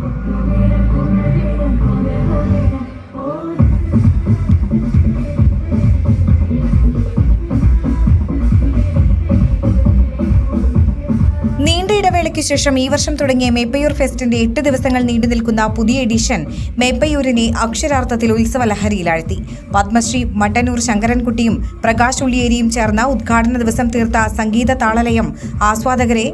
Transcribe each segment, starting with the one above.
നീണ്ട ഇടവേളയ്ക്ക് ശേഷം ഈ വർഷം തുടങ്ങിയ മേപ്പയ്യൂർ ഫെസ്റ്റിന്റെ 8 ദിവസങ്ങൾ നീണ്ടു നിൽക്കുന്ന പുതിയ എഡിഷൻ മേപ്പയ്യൂരിനെ അക്ഷരാർത്ഥത്തിൽ ഉത്സവലഹരിയിലാഴ്ത്തി. പത്മശ്രീ മട്ടന്നൂർ ശങ്കരൻകുട്ടിയും പ്രകാശ് ഉള്ളിയേരിയും ചേർന്ന ഉദ്ഘാടന ദിവസം തീർത്ത സംഗീത താളലയം ആസ്വാദകരെ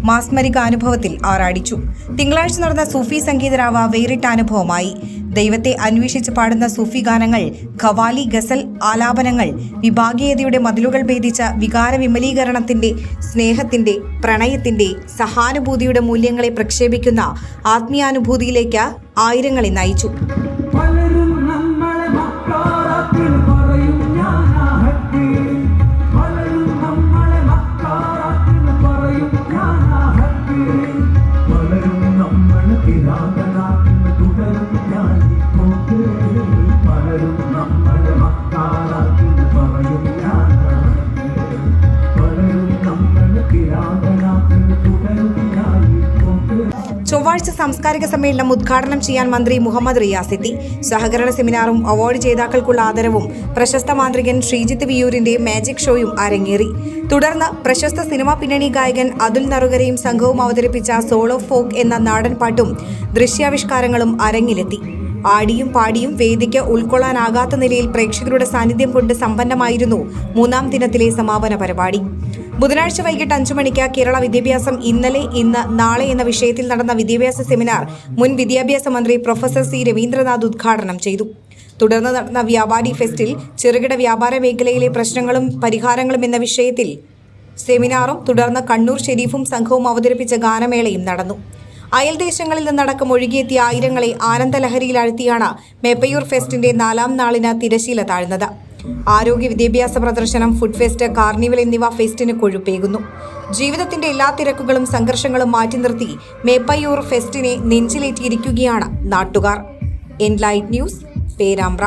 മാസ്മരിക അനുഭവത്തിൽ ആറാടിച്ചു. തിങ്കളാഴ്ച നടന്ന സൂഫി സംഗീതരാവ് വേറിട്ട അനുഭവമായി. ദൈവത്തെ അന്വേഷിച്ച് പാടുന്ന സൂഫി ഗാനങ്ങൾ, ഖവാലി, ഗസൽ ആലാപനങ്ങൾ വിഭാഗീയതയുടെ മതിലുകൾ ഭേദിച്ച വികാര വിമലീകരണത്തിന്റെ, സ്നേഹത്തിന്റെ, പ്രണയത്തിന്റെ, സഹാനുഭൂതിയുടെ മൂല്യങ്ങളെ പ്രക്ഷേപിക്കുന്ന ആത്മീയാനുഭൂതിയിലേക്ക് ആയിരങ്ങളെ നയിച്ചു. ചൊവ്വാഴ്ച സാംസ്കാരിക സമ്മേളനം ഉദ്ഘാടനം ചെയ്യാൻ മന്ത്രി മുഹമ്മദ് റിയാസ് എത്തി. സഹകരണ സെമിനാറും അവാർഡ് ജേതാക്കൾക്കുള്ള ആദരവും പ്രശസ്ത മാന്ത്രികൻ ശ്രീജിത്ത് വിയൂരിന്റെ മാജിക് ഷോയും അരങ്ങേറി. തുടർന്ന് പ്രശസ്ത സിനിമാ പിന്നണി ഗായകൻ അതുൽ നറുകരയും സംഘവും അവതരിപ്പിച്ച സോളോ ഫോക്ക് എന്ന നാടൻ പാട്ടും ദൃശ്യാവിഷ്കാരങ്ങളും അരങ്ങിലെത്തി. ആടിയും പാടിയും വേദിക്ക് ഉൾക്കൊള്ളാനാകാത്ത നിലയിൽ പ്രേക്ഷകരുടെ സാന്നിധ്യം കൊണ്ട് സമ്പന്നമായിരുന്നു 3-ാം ദിനത്തിലെ സമാപന പരിപാടി. ബുധനാഴ്ച വൈകിട്ട് 5 മണിക്ക് കേരള വിദ്യാഭ്യാസം ഇന്നലെ, ഇന്ന്, നാളെ എന്ന വിഷയത്തിൽ നടന്ന വിദ്യാഭ്യാസ സെമിനാർ മുൻ വിദ്യാഭ്യാസ മന്ത്രി പ്രൊഫസർ സി രവീന്ദ്രനാഥ് ഉദ്ഘാടനം ചെയ്തു. തുടർന്ന് നടന്ന വ്യാപാരി ഫെസ്റ്റിൽ ചെറുകിട വ്യാപാര മേഖലയിലെ പ്രശ്നങ്ങളും പരിഹാരങ്ങളും എന്ന വിഷയത്തിൽ സെമിനാറും തുടർന്ന് കണ്ണൂർ ഷെരീഫും സംഘവും അവതരിപ്പിച്ച ഗാനമേളയും നടന്നു. അയൽദേശങ്ങളിൽ നിന്നടക്കം ഒഴുകിയെത്തിയ ആയിരങ്ങളെ ആനന്ദലഹരിയിലാഴ്ത്തിയാണ് മേപ്പയ്യൂർ ഫെസ്റ്റിന്റെ 4-ാം നാളിന് തിരശീല താഴ്ന്നത്. ആരോഗ്യ വിദ്യാഭ്യാസ പ്രദർശനം, ഫുഡ് ഫെസ്റ്റ്, കാർണിവൽ എന്നിവ ഫെസ്റ്റിന് കൊഴുപ്പേകുന്നു. ജീവിതത്തിന്റെ എല്ലാ തിരക്കുകളും സംഘർഷങ്ങളും മാറ്റി നിർത്തി മേപ്പയ്യൂർ ഫെസ്റ്റിനെ നെഞ്ചിലേറ്റിയിരിക്കുകയാണ് നാട്ടുകാർ. Enlight news, Perambra.